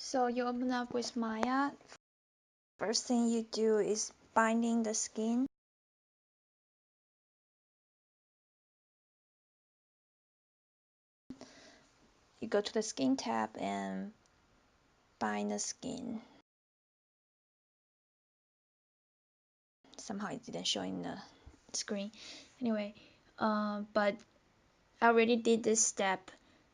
So you open up with Maya. First thing you do is binding the skin. You go to the skin tab and bind the skin. Somehow it didn't show in the screen. Anyway, but I already did this step,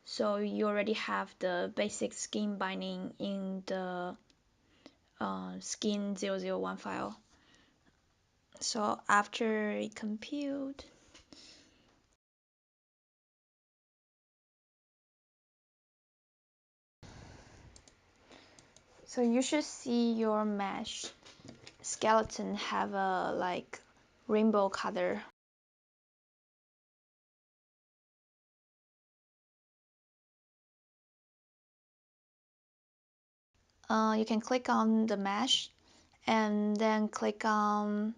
so you already have the basic skin binding in the skin 001 file. So after it compute, so you should see your mesh skeleton have a like rainbow color. You can click on the mesh and then click on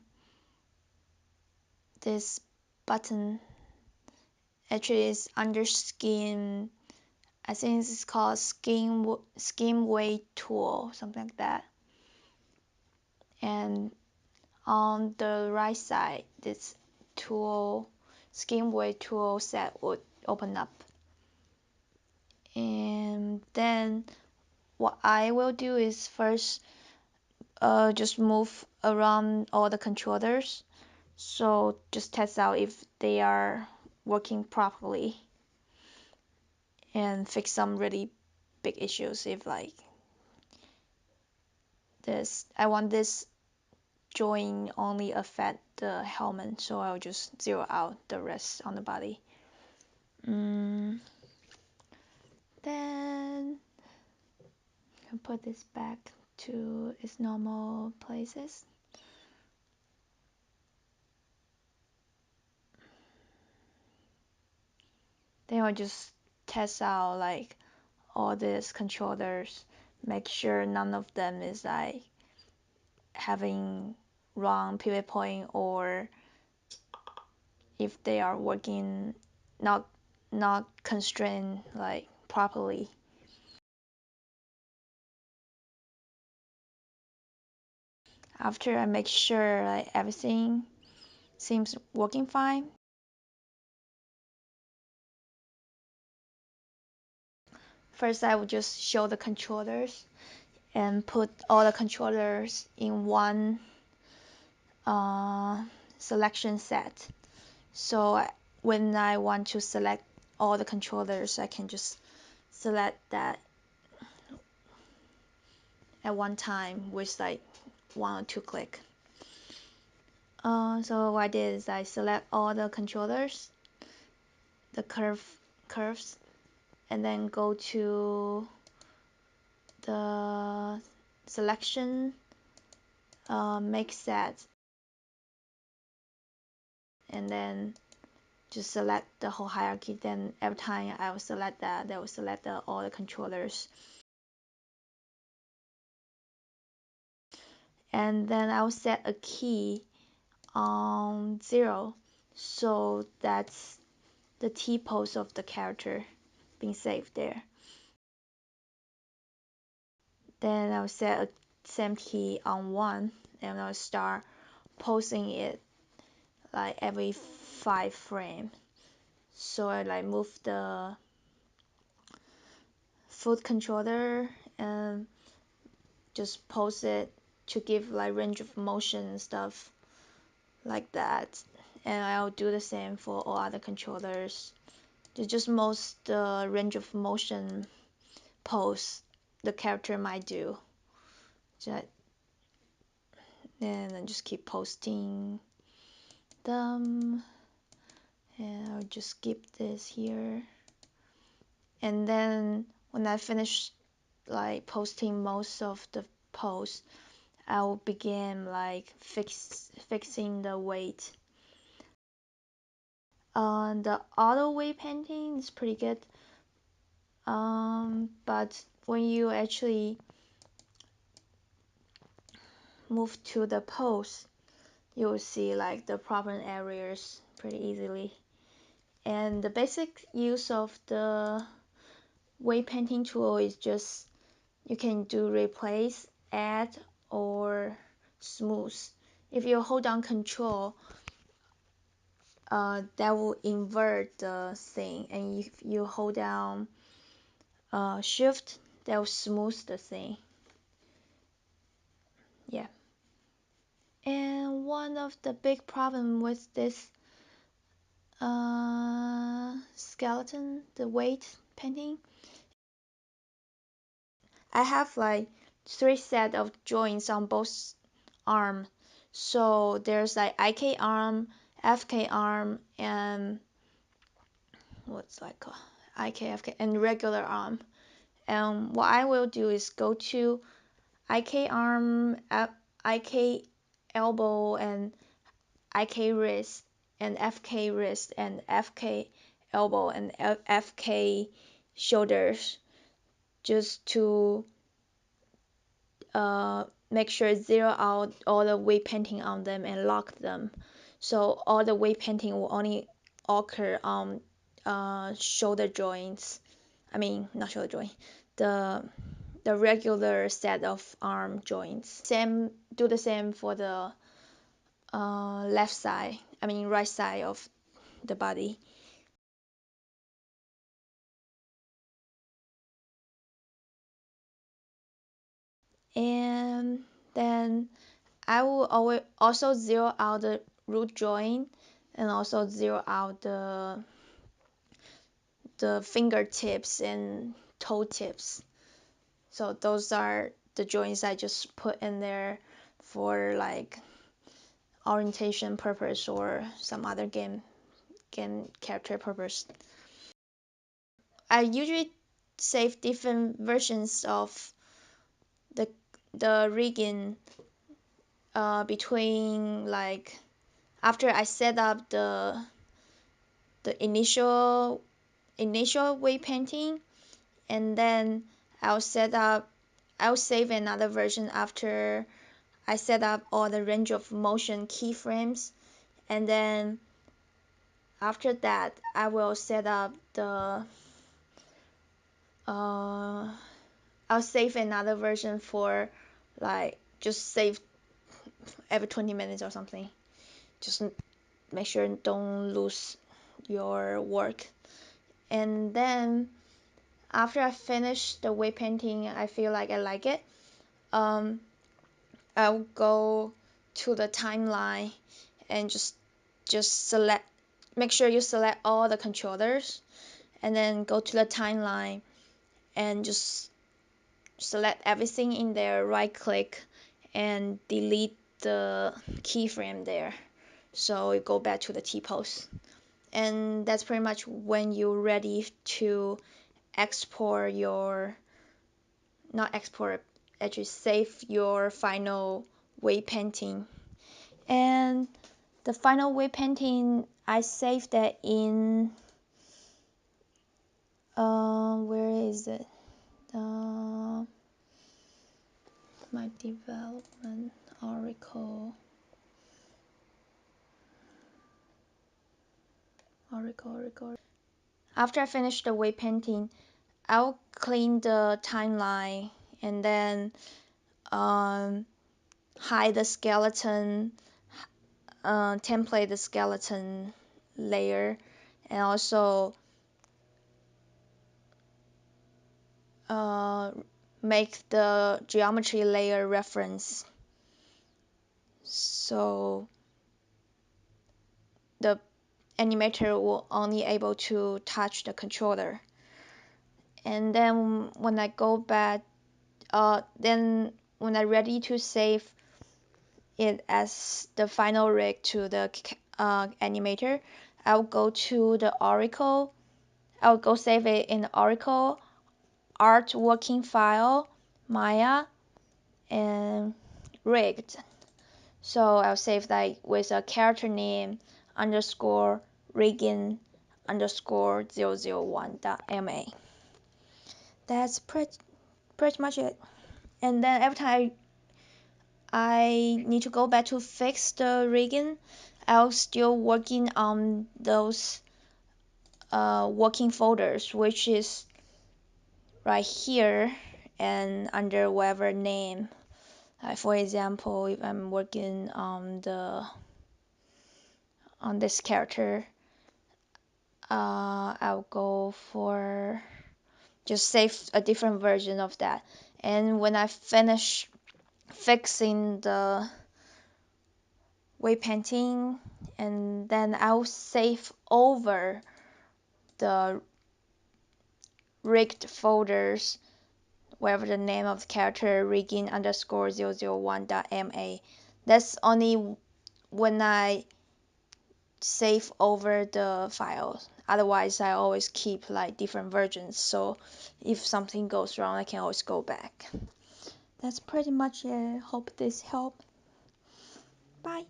this button. Actually, it's under skin. I think it's called skin weight tool, something like that. And on the right side, this tool, skin weight tool set would open up. And then what I will do is first just move around all the controllers. So just test out if they are working properly and fix some really big issues. If like this, I want this joint only affect the helmet, so I'll just zero out the rest on the body. Then I'll put this back to its normal places. Then I'll just test out like all these controllers, make sure none of them is like having wrong pivot point, or if they are working not constrained like properly. After I make sure like everything seems working fine, first I will just show the controllers and put all the controllers in one uh, selection set. So when I want to select all the controllers, I can just select that at one time with like 1 or 2 clicks. So what I did is I select all the controllers, the curves, and then go to the selection, make set, and then just select the whole hierarchy. Then every time I will select that, they will select all the controllers. And then I will set a key on 0, so that's the T pose of the character being saved there. Then I'll set a same key on 1, and I'll start posing it like every 5 frames. So I like move the foot controller and just pose it to give like range of motion and stuff like that. And I'll do the same for all other controllers. Just most the range of motion pose the character might do. And then just keep posting them. And I'll just skip this here. And then when I finish like posting most of the pose, I'll begin like fixing the weight. The auto weight painting is pretty good. But when you actually move to the pose, you'll see like the problem areas pretty easily. And the basic use of the weight painting tool is just you can do replace, add, or smooth. If you hold down control, that will invert the thing, and if you hold down shift, that will smooth the thing. Yeah. And one of the big problem with this skeleton, the weight painting, I have like 3 set of joints on both arm. So there's like IK arm, FK arm, and what's like IK, FK, and regular arm. And what I will do is go to IK arm, IK elbow, and IK wrist, and FK wrist, and FK elbow, and FK shoulders, just to make sure zero out all the weight painting on them and lock them. So all the weight painting will only occur on shoulder joints. I mean, not shoulder joint, the the regular set of arm joints. Do the same for the left side. I mean, right side of the body. And then I will always also zero out the root joint, and also zero out the fingertips and toe tips. So those are the joints I just put in there for like orientation purpose or some other game character purpose. I usually save different versions of the the rigging between like after I set up the initial weight painting, and then I'll save another version after I set up all the range of motion keyframes, and then after that I will set up the uh I'll save another version for like just save every 20 minutes or something. Just make sure don't lose your work. And then after I finish the weight painting, I feel like I like it. Um, I'll go to the timeline and just select, make sure you select all the controllers, and then go to the timeline and just select everything in there, right click, and delete the keyframe there. So you go back to the T-pose. And that's pretty much when you're ready to export your, not export, actually save your final weight painting. And the final weight painting, I saved that in, where is it? My development Oracle. After I finish the weight painting, I'll clean the timeline, and then um, hide the skeleton, template the skeleton layer, and also uh, make the geometry layer reference, so the animator will only able to touch the controller. And then when I go back, then when I'm ready to save it as the final rig to the animator, I'll go to the Oracle. I'll go save it in the Oracle art working file, Maya, and rigged. So I'll save that with a character name underscore rigging underscore 001.ma. That's pretty much it. And then every time I need to go back to fix the rigging, I'll still working on those working folders, which is right here, and under whatever name. Like for example, if I'm working on this character, I'll go for just save a different version of that. And when I finish fixing the weight painting, and then I'll save over the rigged folders, wherever the name of the character rigging underscore 001.ma. That's only when I save over the files. Otherwise, I always keep like different versions. So if something goes wrong, I can always go back. That's pretty much it. Hope this helped. Bye.